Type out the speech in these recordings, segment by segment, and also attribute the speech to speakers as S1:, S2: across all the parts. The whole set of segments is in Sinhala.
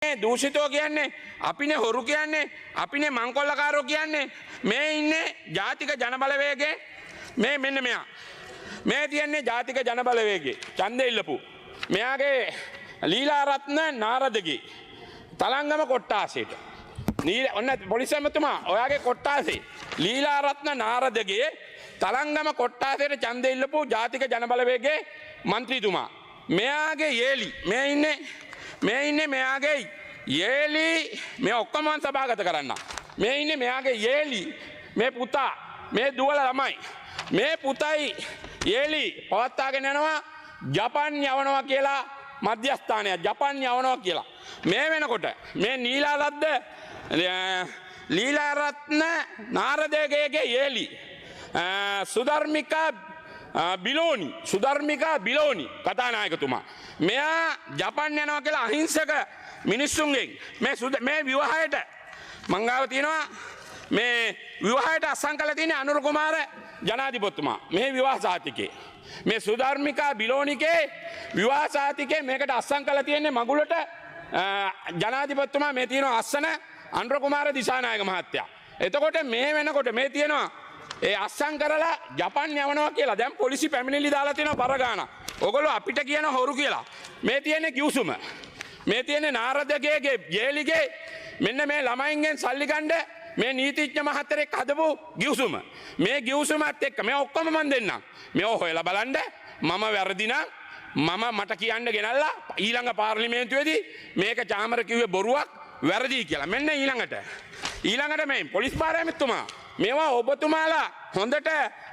S1: දූෂිතෝ කියන්නේ අපිනේ හොරු කියන්නේ අපිනේ මංකොල්ලකාරෝ කියන්නේ මේ ඉන්නේ ජාතික ජනබලවේගයේ මේ මෙන්න මෙයා මේ තියන්නේ ජාතික ජනබලවේගයේ ඡන්දෙ ඉල්ලපු මෙයාගේ ලීලාරත්න නාරදගේ තලංගම කොට්ටාසයට ඔන්න පොලිස් ඇමතුමා ඔයාගේ කොට්ටාසේ ලීලාරත්න නාරදගේ තලංගම කොට්ටාසයට ඡන්දෙ ඉල්ලපු ජාතික ජනබලවේගයේ മന്ത്രിතුමා මෙයාගේ යේලි මේ ඉන්නේ මෙයාගේ යේලි මේ ඔක්කොම සභාගත කරන්න මේ ඉන්නේ මෙයාගේ යේලි මේ පුතා මේ දුවල ළමයි මේ පුතයි යේලි පවත්වාගෙන යනවා ජපාන් යවනවා කියලා මධ්‍යස්ථානය ජපාන් යවනවා කියලා මේ වෙනකොට මේ ලීලාරත්න නාරදේගේ යේලි සුධර්මිකා බිලෝනි කතානායකතුමා මෙයා ජපාන් යනවා කියලා අහිංසක මිනිස්සුන්ගෙන් මේ විවාහයට මංගාව තියෙනවා මේ විවාහයට අත්සන් කළ තියෙන අනුර කුමාර ජනාධිපතිතුමා මේ විවාහ සාතිකේ මේ සුධර්මිකා බිලෝනිගේ විවාහ සාතිකේ මේකට අත්සන් කළ තියෙන්නේ මගුලට ජනාධිපතිතුමා මේ තියෙනවා අස්සන අනුර කුමාර දිසානායක මහත්තයා එතකොට මේ වෙනකොට මේ තියෙනවා ඒ අස්සන් කරලා ජපාන් යවනවා කියලා දැන් පොලිසි පැමිණිලි දාලා තියෙනවා බර ගාන. ඔයගොල්ලෝ අපිට කියන හොරු කියලා. මේ තියෙන්නේ කිව්සුම. මේ තියෙන්නේ නාරදගේ ජේලිගේ මෙන්න මේ ළමයින්ගෙන් සල්ලි ගන්න මේ නීතිඥ මහත්තයෙක් හදපු ගිව්සුම. මේ ගිව්සුමත් එක්ක මේ ඔක්කොම මන් දෙන්නම්. මේව හොයලා බලන්න මම වැරදි නම් මට කියන්න ගෙනල්ලා ඊළඟ පාර්ලිමේන්තුවේදී මේක චාමර කිව්වේ බොරුවක් වැරදි කියලා. මෙන්න ඊළඟට මේ පොලිස් පාරාමිතුමා මේවා ඔබතුමාලා හොඳට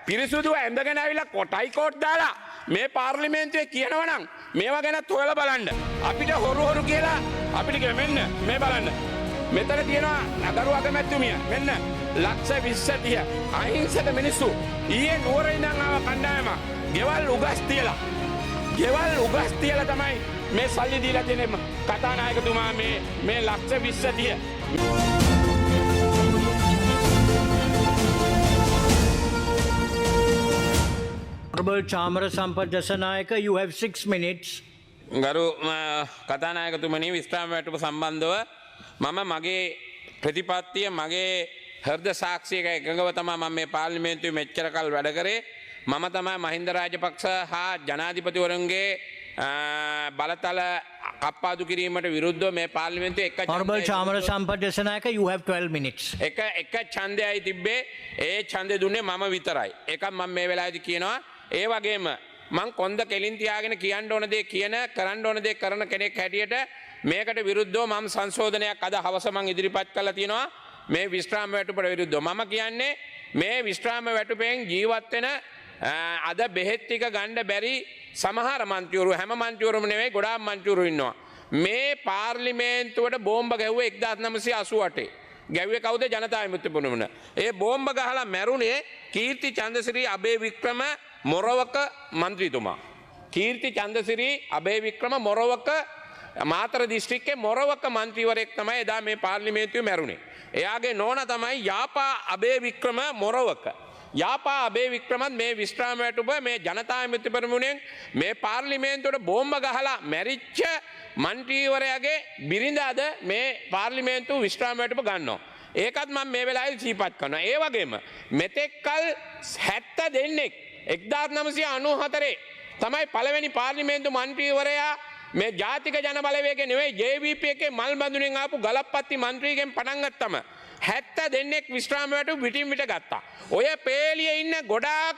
S1: පිරිසුදුව ඇඳගෙන ඇවිල්ලා කොටයි කෝට් දාලා මේ පාර්ලිමේන්තුවේ කියනවනම් මේවා ගැනත් හොයලා බලන්න. අපිට හොරු කියලා අපිට මෙන්න මේ බලන්න. මෙතන තියෙනවා නගරු අගමැතිතුමිය. මෙන්න ලක්ෂ 20 අහිංසක මිනිස්සු ඊයේ නුවර ඉඳන් ආව කණ්ඩායම ගෙවල් උගස් තියලා තමයි මේ සල්ලි දීලා තියෙන කතානායකතුමා මේ ලක්ෂ 20
S2: Honorable Chamara Sampath Dasanayake, you have 6 minutes.
S1: ගරු කතානායකතුමනි විස්ථාපනයට සම්බන්ධව මම මගේ ප්‍රතිපත්තිය මගේ හෘද සාක්ෂියක එකඟව තමයි මම මේ පාර්ලිමේන්තුවේ මෙච්චර කල් වැඩ කරේ මම තමයි මහින්ද රාජපක්ෂ හා ජනාධිපතිවරුන්ගේ බලතල කප්පාදු කිරීමට විරුද්ධව මේ පාර්ලිමේන්තුවේ එක
S2: Honorable Chamara Sampath Dasanayake, you have 12 minutes.
S1: එක ඡන්දයයි තිබ්බේ ඒ ඡන්දේ දුන්නේ මම විතරයි. ඒකත් මම මේ වෙලාවේදී කියනවා ඒ වගේම මං කොන්ද කෙලින් තියාගෙන කියන්න ඕන දේ කරන්න ඕන දේ කරන කෙනෙක් හැටියට මේකට විරුද්ධව මම සංශෝධනයක් අද හවස මං ඉදිරිපත් කළා තියෙනවා මේ විශ්‍රාම වැටුපට විරුද්ධව. මම කියන්නේ මේ විශ්‍රාම වැටුපෙන් ජීවත් වෙන අද බෙහෙත් ටික ගන්න බැරි සමහර මන්ත්‍රීවරු හැම මන්ත්‍රීවරුම නෙවෙයි ගොඩාක් මන්ත්‍රීවරු ඉන්නවා. මේ පාර්ලිමේන්තුවට බෝම්බ ගැහුවේ 1988. ගැව්වේ කවුද? ජනතා විමුක්ති පෙරමුණ. ඒ බෝම්බ ගහලා මැරුණේ කීර්ති චන්ද්‍රසිරි අබේවික්‍රම මොරවක මන්ත්‍රීතුමා. කීර්ති චන්ද්‍රසිරි අබේවික්‍රම මොරවක මාතර දිස්ත්‍රික්කේ මොරවක මන්ත්‍රීවරයෙක් තමයි එදා මේ පාර්ලිමේන්තුවේ මැරුණේ. එයාගේ නෝනා තමයි යාපා අබේවික්‍රම මොරවක. යාපා අබේවික්‍රමත් මේ විශ්‍රාම වැටුප මේ ජනතා විමුක්ති පෙරමුණෙන් මේ පාර්ලිමේන්තුවට බෝම්බ ගහලා මැරිච්ච මන්ත්‍රීවරයාගේ බිරිඳ අද මේ පාර්ලිමේන්තුව විශ්‍රාම වැටුප ගන්නවා. ඒකත් මම මේ වෙලාවේ සිහිපත් කරනවා. ඒ වගේම මෙතෙක්කල් 70 දෙනෙක් 1994 තමයි පළවෙනි පාර්ලිමේන්තු මන්ත්‍රීවරයා මේ ජාතික ජනබලවේගයේ නෙවෙයි JVP එකේ මල් බඳුනෙන් ආපු ගලප්පත්ති මන්ත්‍රීගෙන් පටන් ගත්තම 70 දෙනෙක් විශ්‍රාම වැටුප පිටින් පිට ගත්තා. ඔය පේලියේ ඉන්න ගොඩාක්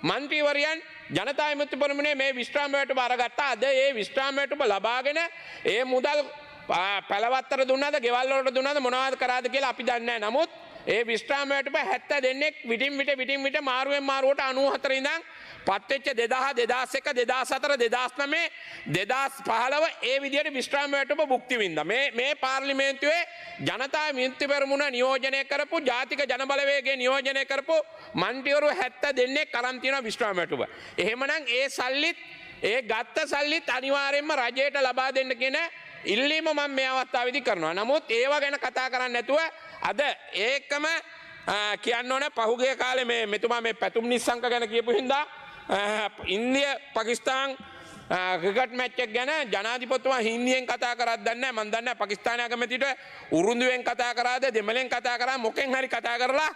S1: මන්ත්‍රීවරයන් ජනතා විමුක්ති පෙරමුණේ මේ විශ්‍රාම වැටුප අරගත්තා. අද ඒ විශ්‍රාම වැටුප ලබාගෙන ඒ මුදල් පැලවත්තර දුන්නාද ගෙවල් වලට දුන්නාද මොනවද කරාද කියලා අපි දන්නේ නැහැ. නමුත් ඒ විශ්‍රාම වැටුප 70 දෙනෙක් විටින් විට මාරුවෙන් මාරුවට 94 ඉඳන් පත්වෙච්ච 2000 2001 2004 2009 2015 ඒ විදිහට විශ්‍රාම වැටුප භුක්ති විඳා මේ පාර්ලිමේන්තුවේ ජනතා විමුක්ති පෙරමුණ නියෝජනය කරපු ජාතික ජනබලවේගයේ නියෝජනය කරපු මන්ත්‍රීවරු 70 දෙනෙක් අරන් තියෙනවා විශ්‍රාම වැටුප. එහෙමනම් ඒ සල්ලිත් ඒ ගත්ත සල්ලිත් අනිවාර්යයෙන්ම රජයට ලබා දෙන්න කියන ඉල්ලීම මම මේ අවස්ථාවේදී කරනවා. නමුත් ඒව ගැන කතා කරන්නේ නැතුව අද ඒකම කියන්න ඕන පහුගිය කාලේ මේ මෙතුමා මේ පැතුම් නිස්සංක ගැන කියපු හින්දා ඉන්දිය පාකිස්තාන් ක්‍රිකට් මැච් එක ගැන ජනාධිපතිතුමා හින්දියෙන් කතා කරත් දන්නේ නැහැ. මම දන්නේ පාකිස්තාන අගමැතිට උරුන්දුවෙන් කතා කරාද දෙමළෙන් කතා කරා මොකෙන් හරි කතා කරලා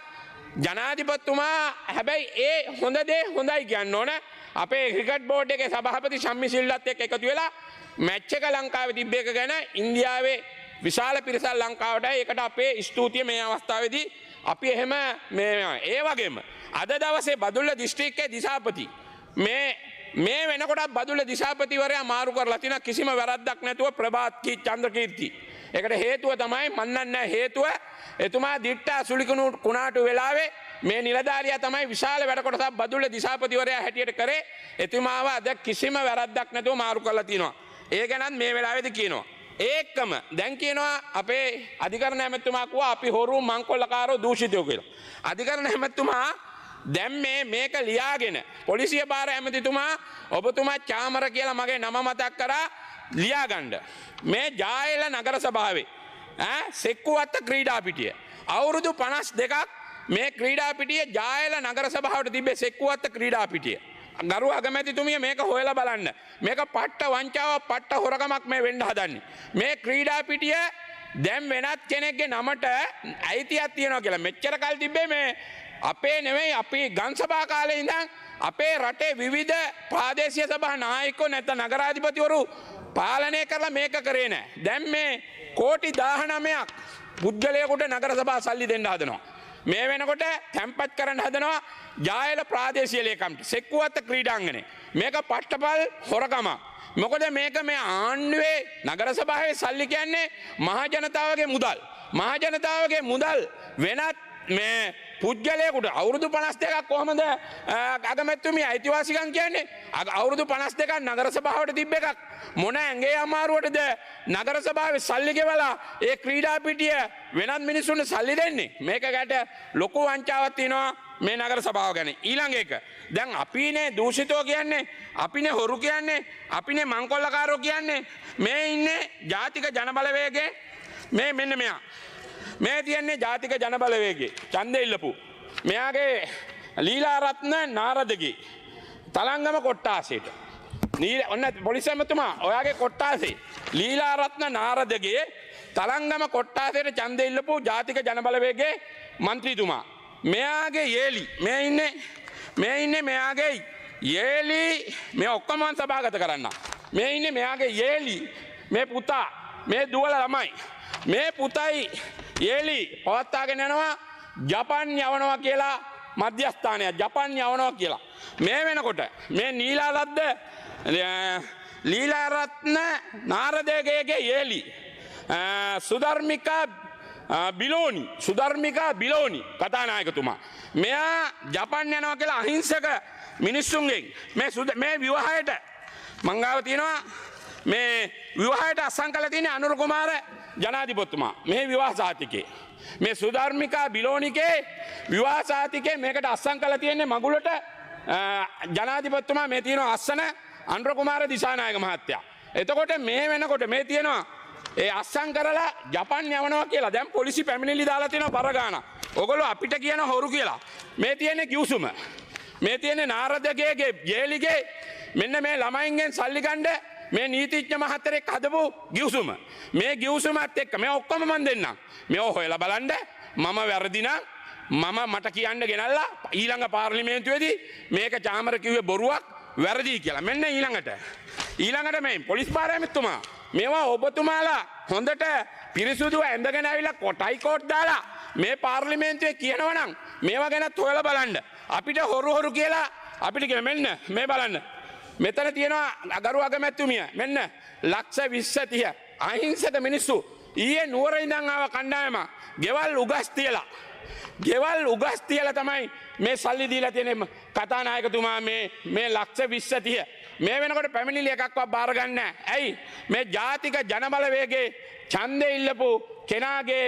S1: ජනාධිපතිතුමා හැබැයි ඒ හොඳ දේ හොඳයි කියන්න ඕන. අපේ ක්‍රිකට් බෝඩ් එකේ සභාපති ශම්මි සිල්ලත් එක්ක එකතු වෙලා මැච් එක ලංකාවේ තිබ්බ එක ගැන ඉන්දියාවේ විශාල පිරිසක් ලංකාවට ඒකට අපේ ස්තුතිය මේ අවස්ථාවේදී අපි එහෙම ඒ වගේම අද දවසේ බදුල්ල දිස්ත්‍රික්කයේ දිසාපති මේ වෙනකොට බදුල්ල දිසාපතිවරයා මාරු කරලා තියෙන කිසිම වැරද්දක් නැතුව ප්‍රභාත් චන්ද්‍රකීර්ති. ඒකට හේතුව තමයි මන්නන්නේ හේතුව එතුමා දිට්ටා සුලිකුණු කුණාටු වෙලාවේ මේ නිලධාරියා තමයි විශාල වැඩ කොටසක් බදුල්ල දිසාපතිවරයා හැටියට කරේ. එතුමාව අද කිසිම වැරද්දක් නැතුව මාරු කරලා තියෙනවා. ඒ ගැනත් මේ වෙලාවේදී කියනවා. ඒකම දැන් කියනවා අපේ අධිකරණ ඇමතුමා කිව්වා අපි හොරු මංකොල්ලකාරෝ දූෂිතයෝ කියලා. අධිකරණ ඇමතුමා දැන් මේක ලියාගෙන පොලිසිය භාර ඇමතිතුමා ඔබතුමා චාමර කියලා මගේ නම මතක් කරා ලියා ගන්න. මේ ජායල නගර සභාවේ සෙක්කුවත්ත ක්‍රීඩා පිටිය අවුරුදු 52ක් මේ ක්‍රීඩා පිටිය ජායල නගර සභාවට තිබ්බේ සෙක්කුවත්ත ක්‍රීඩා පිටිය. ගරු අගමැතිතුමිය මේක හොයලා බලන්න. මේක පට්ට වංචාවක් පට්ට හොරකමක් මේ වෙන්න හදන්නේ. මේ ක්‍රීඩා පිටිය දැන් වෙනත් කෙනෙක්ගේ නමට අයිතියක් තියනවා කියලා. මෙච්චර කල් තිබ්බේ මේ අපේ නෙවෙයි අපි ගම්සභා කාලේ ඉඳන් අපේ රටේ විවිධ ප්‍රාදේශීය සභා නායකයෝ නැත්නම් නගරාධිපතිවරු පාලනය කරලා මේක කරේ නැහැ. දැන් මේ කෝටි 19ක් පුද්ගලයෙකුට නගර සභා සල්ලි දෙන්න හදනවා. මේ වෙනකොට තැම්පත් කරන්න හදනවා ජායල ප්‍රාදේශීය ලේකම්ට සෙක්කුවත්ත ක්‍රීඩාංගනේ. මේක පට්ටපල් හොරකමක්. මොකද මේක මේ ආණ්ඩුවේ නගර සභාවේ සල්ලි කියන්නේ මහ ජනතාවගේ මුදල්. මහ ජනතාවගේ මුදල් වෙනත් මේ පුද්ගලයෙකුට අවුරුදු 52ක් කොහමද අගමැතිතුමිය අයිතිවාසිකම් කියන්නේ? අවුරුදු 52ක් නගර සභාවට තිබ්බ එකක් මොන ඇඟේ අමාරුවටද නගර සභාවේ සල්ලි ගෙවලා ඒ ක්‍රීඩා පිටිය වෙනත් මිනිස්සුන්ට සල්ලි දෙන්නේ? මේක ගැට ලොකු වංචාවක් තියෙනවා මේ නගර සභාව ගැන. ඊළඟ එක දැන් අපිනේ දූෂිතෝ කියන්නේ, අපිනේ හොරු කියන්නේ, අපිනේ මංකොල්ලකාරෝ කියන්නේ. මේ ඉන්නේ ජාතික ජනබලවේගයේ මෙන්න මෙයා. මේ තියන්නේ ජාතික ජනබලවේගේ ඡන්දෙ ඉල්ලපු මෙයාගේ ලීලාරත්න නාරදගේ තලංගම කොට්ටාසයට ඔන්න පොලිස් ඇමතුමා ඔයාගේ කොට්ටාසේ ලීලාරත්න නාරදගේ තලංගම කොට්ටාසයට ඡන්දෙ ඉල්ලපු ජාතික ජනබලවේගේ මන්ත්‍රීතුමා. මෙයාගේ යේලි මේ ඉන්නේ මෙයාගේ යේලි මේ ඔක්කොම සභාගත කරන්න. මේ ඉන්නේ මෙයාගේ යේලි මේ පුතා මේ දුවල ළමයි මේ පුතයි යේලි පවත්වාගෙන යනවා ජපන් යවනවා කියලා මධ්‍යස්ථානයක් ජපන් යවනවා කියලා. මේ වෙනකොට මේ ලීලාරත්න නාරදේගේ යේලි සුධර්මිකා බිලෝනි කතානායකතුමා මෙයා ජපන් යනවා කියලා අහිංසක මිනිස්සුන්ගෙන් මේ විවාහයට මංගාව තියෙනවා මේ විවාහයට අත්සන් කළ තියෙන අනුර කුමාර ජනාධිපතිතුමා මේ විවාහ සාතිකේ මේ සුධර්මිකා බිලෝනිගේ විවාහ සාතිකේ මේකට අත්සන් කළ තියෙන්නේ මගුලට ජනාධිපතිතුමා මේ තියෙනවා අස්සන අනුර කුමාර දිසානායක මහත්තයා. එතකොට මේ වෙනකොට මේ තියෙනවා ඒ අස්සන් කරලා ජපන් යවනවා කියලා දැන් පොලිසි පැමිණිලි දාලා තියෙනවා බර ගාන. ඔයගොල්ලෝ අපිට කියන හොරු කියලා. මේ තියෙන්නේ කිව්සුම. මේ තියෙන්නේ නාරදගේ ජේලිගේ මෙන්න මේ ළමයින්ගෙන් සල්ලි ගන්න මේ නීතිඥ මහත්තරෙක් හදපු ගිවිසුම. මේ ගිවිසුමත් එක්ක මේ ඔක්කොම මන් දෙන්නම්. මේව හොයලා බලන්න මම වැරදි නම් මට කියන්න ගෙනල්ලා ඊළඟ පාර්ලිමේන්තුවේදී මේක චාමර කිව්වේ බොරුවක් වැරදි කියලා. මෙන්න ඊළඟට මේ පොලිස් භාර ඇමතුමා මේවා ඔබතුමාලා හොඳට පිරිසුදුව ඇඳගෙන ඇවිල්ලා කොටයි කෝට් දාලා මේ පාර්ලිමේන්තුවේ කියනවා නම් මේවා ගැනත් හොයලා බලන්න. අපිට හොරු කියලා අපිට කියන මෙන්න මේ බලන්න. මෙතන තියෙනවා අගරු අගමැතිතුමිය මෙන්න ලක්ෂ 20 30 අහිංසක මිනිස්සු ඊයේ නුවර ඉඳන් ආව කණ්ඩායම ගෙවල් උගස් තියලා තමයි මේ සල්ලි දීලා තියෙන කතානායකතුමා මේ ලක්ෂ 20 30 මේ වෙනකොට පැමිණිලි එකක්වත් බාර ගන්න නැහැ. ඇයි මේ ජාතික ජනබලවේගයේ ඡන්දෙ ඉල්ලපු කෙනාගේ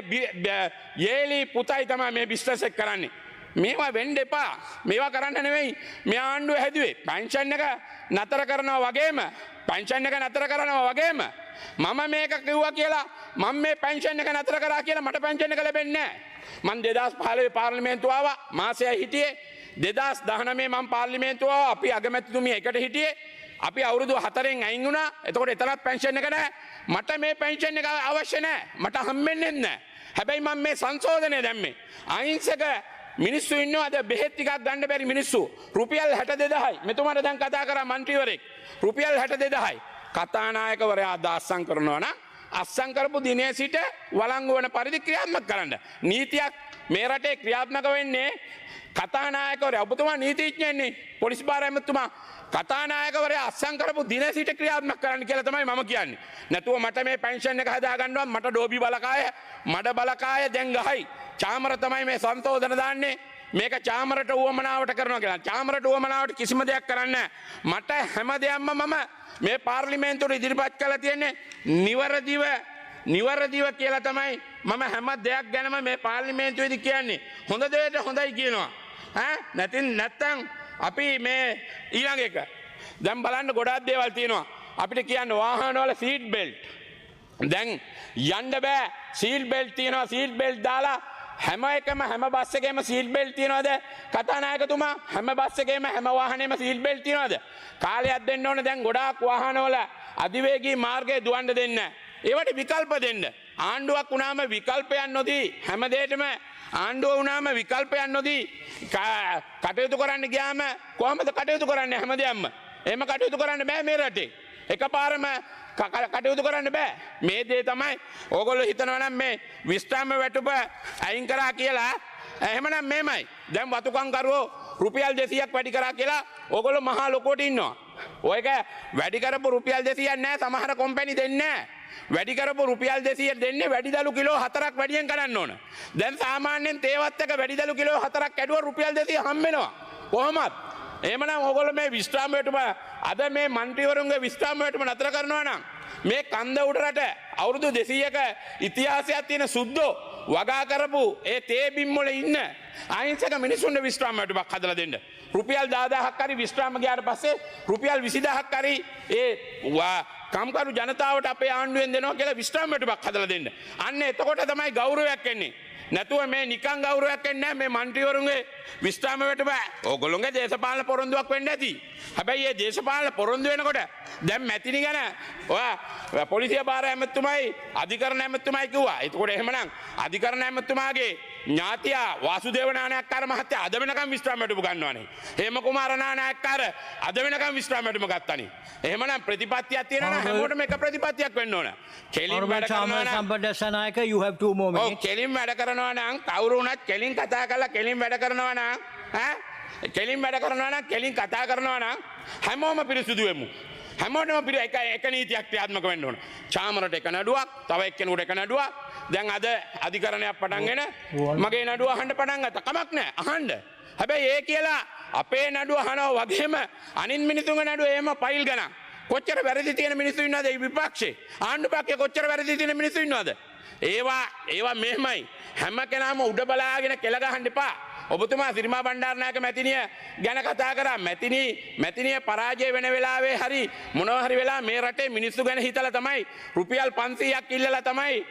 S1: යේලි පුතයි තමයි මේ බිස්නස් එක කරන්නේ. මේවා වෙන්න එපා. මේවා කරන්න නෙවෙයි මේ ආණ්ඩුව හැදුවේ. පෙන්ෂන් එක නතර කරනවා වගේම මම මේක කිව්වා කියලා මම මේ පෙන්ෂන් එක නතර කරා කියලා මට පෙන්ෂන් එක ලැබෙන්නේ නැහැ. මම 2015 පාර්ලිමේන්තුව ආවා මාසයක් හිටියේ 2019 මම පාර්ලිමේන්තුව ආවා අපි අගමැතිතුමිය එකට හිටියේ අපි අවුරුදු 4න් අයින් වුණා. එතකොට එතරම් පෙන්ෂන් එක නැහැ. මට මේ පෙන්ෂන් එක අවශ්‍ය නැහැ. මට හම්බෙන්නේ නැහැ. හැබැයි මම මේ සංශෝධනය දැම්මේ. අහිංසක මිනිස්සු ඉන්නවා අද බෙහෙත් ටිකක් ගන්න බැරි මිනිස්සු. රුපියල් 62000යි. මෙතුමාට දැන් කතා කරා മന്ത്രിවරයෙක්. රුපියල් 62000යි. කතානායකවරයා අද අස්සම් කරනවා නම් අස්සම් කරපු දිනේ සිට වළංගු වන පරිදි ක්‍රියාත්මක කරන්න. නීතියක් මේ රටේ ක්‍රියාත්මක වෙන්නේ කතානායකවරයා. ඔබතුමා නීතිඥයෙන්නේ. පොලිස් භාර ඇමතුමා කතානායකවරයා අස්සම් කරපු දිනේ සිට ක්‍රියාත්මක කරන්න කියලා තමයි මම කියන්නේ. නැතුව මට මේ පෙන්ෂන් එක හදා ගන්නවා මට ඩෝබි බලකාය මඩ බලකාය දැන් ගහයි. චාමර තමයි මේ සංශෝධන දාන්නේ. මේක චාමරට උවමනාවට කරනවා කියලා. චාමරට උවමනාවට කිසිම දෙයක් කරන්න මට හැම දෙයක්ම මම මේ පාර්ලිමේන්තුවට ඉදිරිපත් කළා තියෙන්නේ නිවරදිව කියලා තමයි මම හැම දෙයක් ගැනම මේ පාර්ලිමේන්තුවේදී කියන්නේ. හොඳ දෙයට හොඳයි කියනවා. නැත්තම් අපි මේ ඊළඟ එක දැන් බලන්න ගොඩාක් දේවල් තියෙනවා. අපිට කියන්න වාහන වල සීට් බෙල්ට්. දැන් යන්න බෑ සීට් බෙල්ට් තියෙනවා සීට් බෙල්ට් දාලා හැම එකම හැම බස් එකේම සීට් බෙල්ට් තියනවද? කතානායකතුමා හැම බස් එකේම හැම වාහනේම සීට් බෙල්ට් තියනවද? කාලයක් දෙන්න ඕනේ දැන් ගොඩාක් වාහනවල අධිවේගී මාර්ගයේ දුවන්න දෙන්න. ඒවට විකල්ප දෙන්න. ආණ්ඩුවක් වුණාම විකල්පයක් නොදී හැම දෙයකම ආණ්ඩුව වුණාම විකල්පයක් නොදී කටයුතු කරන්න ගියාම කොහොමද කටයුතු කරන්නේ හැමදේම? එහෙම කටයුතු කරන්න බෑ මේ රටේ. එකපාරම කටයුතු කරන්න බෑ. මේ දේ තමයි ඕගොල්ලෝ හිතනවා නම් මේ විස්්‍රාම වැටුප අයින් කරා කියලා. එහෙමනම් මේමයි. දැන් වතුකම්කරුවෝ රුපියල් 200ක් වැඩි කරා කියලා ඕගොල්ලෝ මහා ලොකෝට ඉන්නවා. ඔයක වැඩි කරපු රුපියල් 200ක් නැහැ සමහර කොම්පැනි දෙන්නේ නැහැ. වැඩි කරපු රුපියල් 200 දෙන්නේ වැඩිදලු කිලෝ 4ක් වැඩියෙන් කරන්න ඕන. දැන් සාමාන්‍යයෙන් තේවත් එක වැඩිදලු කිලෝ 4ක් ඇදුවා රුපියල් 200 හම්බ වෙනවා. කොහොමද? එහෙමනම් ඕගොල්ලෝ මේ විස්්‍රාම වැටුප අද මේ മന്ത്രിවරුන්ගේ විස්්‍රාම වැටුප නතර කරනවා නම් මේ කන්ද උඩරට අවුරුදු 200ක ඉතිහාසයක් තියෙන සුද්දෝ වගා කරපු ඒ තේ බිම් වල ඉන්න අහිංසක මිනිසුන්ට විස්්‍රාම වැටුපක් හදලා දෙන්න. රුපියල් 10000ක් හරි විස්්‍රාම ගියාට පස්සේ රුපියල් 20000ක් හරි ඒ කම්කරු ජනතාවට අපේ ආණ්ඩුවෙන් දෙනවා කියලා විස්්‍රාම වැටුපක් හදලා දෙන්න. අන්න එතකොට තමයි ගෞරවයක් එන්නේ. නැතුව මේ නිකං ගෞරවයක් එන්නේ නැහැ මේ മന്ത്രിවරුන්ගේ විස්්‍රාම වැටුප. ඕගොල්ලෝගේ දේශපාලන පොරොන්දුවක් වෙන්න ඇති. හැබැයි මේ දේශපාලන පොරොන්දු වෙනකොට දැන් මැතිනි ගැන ඔයා පොලිසිය භාර ඇමතුමයි අධිකරණ ඇමතුමයි කිව්වා. ඒකෝට එහෙමනම් අධිකරණ ඇමතුමාගේ ඥාතියා වාසුදේව නානායක්කාර මහත්තයා අද වෙනකම් විස්්‍රාම වැටුප ගන්නවනේ. හේම කුමාර නානායක්කාර අද වෙනකම් විස්්‍රාම වැටුප ගත්තනේ. එහෙමනම් ප්‍රතිපත්තියක් තියෙනවා නම් හැමෝටම එක ප්‍රතිපත්තියක් වෙන්න ඕන. කෙලින් වැඩ කරනවා නම්
S2: Sampadassanayaka, you have 2 more minutes.
S1: කෙලින් වැඩ කරනවා නම් කවුරු වුණත් කෙලින් කතා කරලා කෙලින් වැඩ කරනවා නම් කෙලින් වැඩ කරනවා නම් කෙලින් කතා කරනවා නම් හැමෝම පිරිසුදු වෙමු. හැමෝටම එක නීතියක් ක්‍රියාත්මක වෙන්න ඕන. චාමරට එක නඩුවක්, තව එක්කෙනෙකුට එක නඩුවක්. දැන් අද අධිකරණයක් පටන්ගෙන මගේ නඩුව අහන්න පටන් ගත්තා. කමක් නැහැ අහන්න. හැබැයි ඒ කියලා අපේ නඩුව අහනවා වගේම අනිත් මිනිසුන්ගේ නඩුව එහෙම ෆයිල් ගණන්. කොච්චර වැරදි තියෙන මිනිස්සු ඉන්නවද මේ විපක්ෂේ? ආණ්ඩු පක්ෂේ කොච්චර වැරදි තියෙන මිනිස්සු ඉන්නවද? ඒවා මෙහෙමයි. හැම කෙනාම උඩ බලාගෙන කෙල ගහන්න එපා. ඔබතුමා සිරිමා බණ්ඩාරනායක මැතිනිය ගැන කතා කරා. මැතිනිය පරාජය වෙන වෙලාවේ හරි මොනවා හරි වෙලා මේ රටේ මිනිස්සු ගැන හිතලා තමයි රුපියල් 500ක් ඉල්ලලා තමයි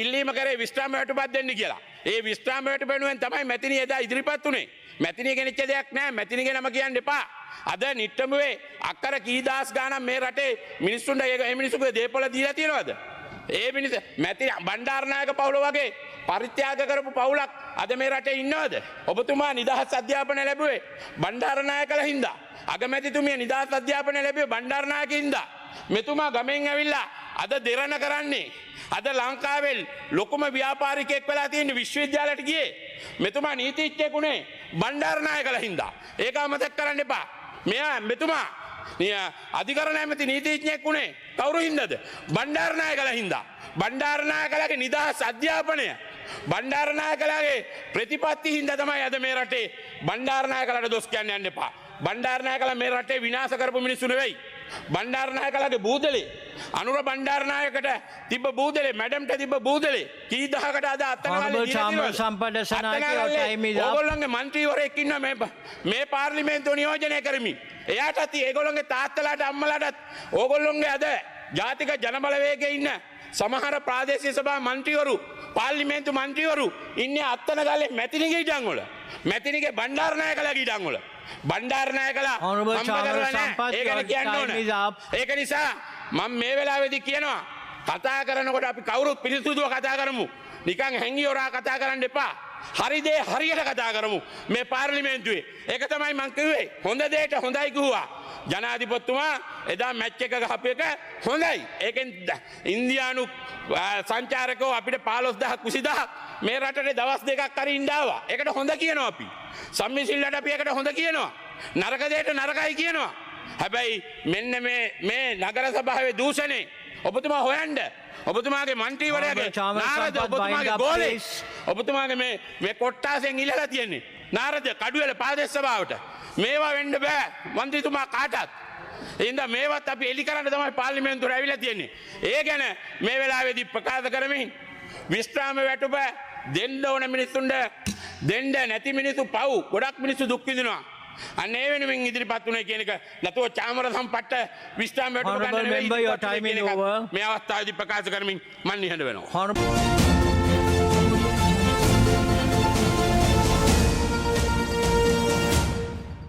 S1: ඉල්ලීම කරේ විස්්‍රාම වැටුපක් දෙන්න කියලා. ඒ විස්්‍රාම වැටුප වෙනුවෙන් තමයි මැතිනිය එදා ඉදිරිපත් උනේ. මැතිනිය ගෙනිච්ච දෙයක් නෑ. මැතිනියගේ නම කියන්න එපා. අද නිට්ටඹුවේ අක්කර කී දහස් ගාණක් මේ රටේ මිනිස්සුන්ට ඒ මිනිස්සුගේ දේපොළ දීලා තියෙනවද? ඒ මිනිස්සු මැතිනි බණ්ඩාරනායක පවුල වගේ පරිත්‍යාග කරපු පවුලක් අද මේ රටේ ඉන්නවද? ඔබතුමා නිදහස් අධ්‍යාපනය ලැබුවේ බණ්ඩාරනායකලා හින්දා. අගමැතිතුමිය නිදහස් අධ්‍යාපනය ලැබුවේ බණ්ඩාරනායක හින්දා. මෙතුමා ගමෙන් ඇවිල්ලා අද දෙරණ කරන්නේ. අද ලංකාවේ ලොකුම ව්‍යාපාරිකයෙක් වෙලා තියෙන විශ්වවිද්‍යාලයට ගියේ. මෙතුමා නීතිඥයෙක් උනේ බණ්ඩාරනායකලා හින්දා. ඒක අමතක කරන්න එපා. මෙතුමා අධිකරණ ඇමති නීතිඥයෙක් උනේ කවුරු හින්දාද? බණ්ඩාරනායකලා හින්දා. බණ්ඩාරනායකලාගේ නිදහස් අධ්‍යාපනය බණ්ඩාරනායකලාගේ ප්‍රතිපත්ති හින්දා තමයි අද මේ රටේ බණ්ඩාරනායකලාට දොස් කියන්න යන්න එපා. බණ්ඩාරනායකලා මේ රටේ විනාශ කරපු මිනිස්සු නෙවෙයි. බණ්ඩාරනායකලාගේ බූදලේ අනුර බණ්ඩාරනායකට තිබ්බ බූදලේ මැඩම්ට තිබ්බ බූදලේ කී දහකට අද ඕගොල්ලන්ගේ මන්ත්‍රීවරයෙක් ඉන්නවා මේ පාර්ලිමේන්තුව නියෝජනය කරමින්. එයාටත් ඒගොල්ලන්ගේ තාත්තලාට අම්මලාටත් ඕගොල්ලොන්ගේ අද ජාතික ජනබලවේගයේ ඉන්න සමහර ප්‍රාදේශීය සභා මන්ත්‍රීවරු පාර්ලිමේන්තු මන්ත්‍රීවරු ඉන්නේ අත්තනගල්ලේ මැතිනිගේ ඉඩම් වල. මැතිනිගේ බණ්ඩාරනායකලාගේ ඉඩම් වල. බණ්ඩාරනායකලා
S2: Honorable
S1: හම්බ
S2: Chamara
S1: කරලා නැහැ.
S2: Sampath,
S1: ඒ ගැන
S2: your
S1: කියන්න ඕන.
S2: time is up.
S1: ඒක නිසා මම මේ වෙලාවේදී කියනවා කතා කරනකොට අපි කවුරුත් පිරිසුදුව කතා කරමු. නිකන් හැංගි හොරා කතා කරන්න එපා. හරි දේ හරියට කතා කරමු මේ පාර්ලිමේන්තුවේ. ඒක තමයි මං කිව්වේ. හොඳ දෙයට හොඳයි කිව්වා. ජනාධිපතිතුමා එදා මැච් එක ගහපු එක හොඳයි. ඒකෙන් ඉන්දියානු සංචාරකෝ අපිට 15000ක් 20000ක් මේ රටේ දවස් දෙකක් හරි ඉඳාවා. ඒකට හොඳ කියනවා අපි. සම්මිසිල්ලට අපි ඒකට හොඳ කියනවා. නරක දෙයට නරකයි කියනවා. හැබැයි මෙන්න මේ නගර සභාවේ දූෂණේ ඔබතුමා හොයන්න. ඔබතුමාගේ මන්ත්‍රීවරයාගේ නාරද ඔබතුමාගේ ගෝලේ ඔබතුමාගේ මේ කොට්ටාසෙන් ඉල්ලලා තියෙන්නේ. නාරද කඩුවෙල පාදේශ සභාවට මේවා වෙන්න බෑ මන්ත්‍රීතුමා කාටත්. එහෙනම් මේවත් අපි එලි කරන්න තමයි පාර්ලිමේන්තුවට ඇවිල්ලා තියෙන්නේ. ඒ ගැන මේ වෙලාවේදී ප්‍රකාශ කරමින් විස්්‍රාම වැටුප දෙන්න ඕන මිනිස්සුන්ට දෙන්න නැති මිනිස්සු පව් ගොඩක් මිනිස්සු දුක් විඳිනවා. අන්න ඒ වෙනුවෙන් ඉදිරිපත් වුණේ කියන එක නැතුව චාමර සම්පට්ට විස්්‍රාම වැටුප ගන්න නෙවෙයි.
S2: Honorable member, your time is over.
S1: මේ අවස්ථාවේදී ප්‍රකාශ කරමින් මම නිහඬ වෙනවා.
S2: Honorable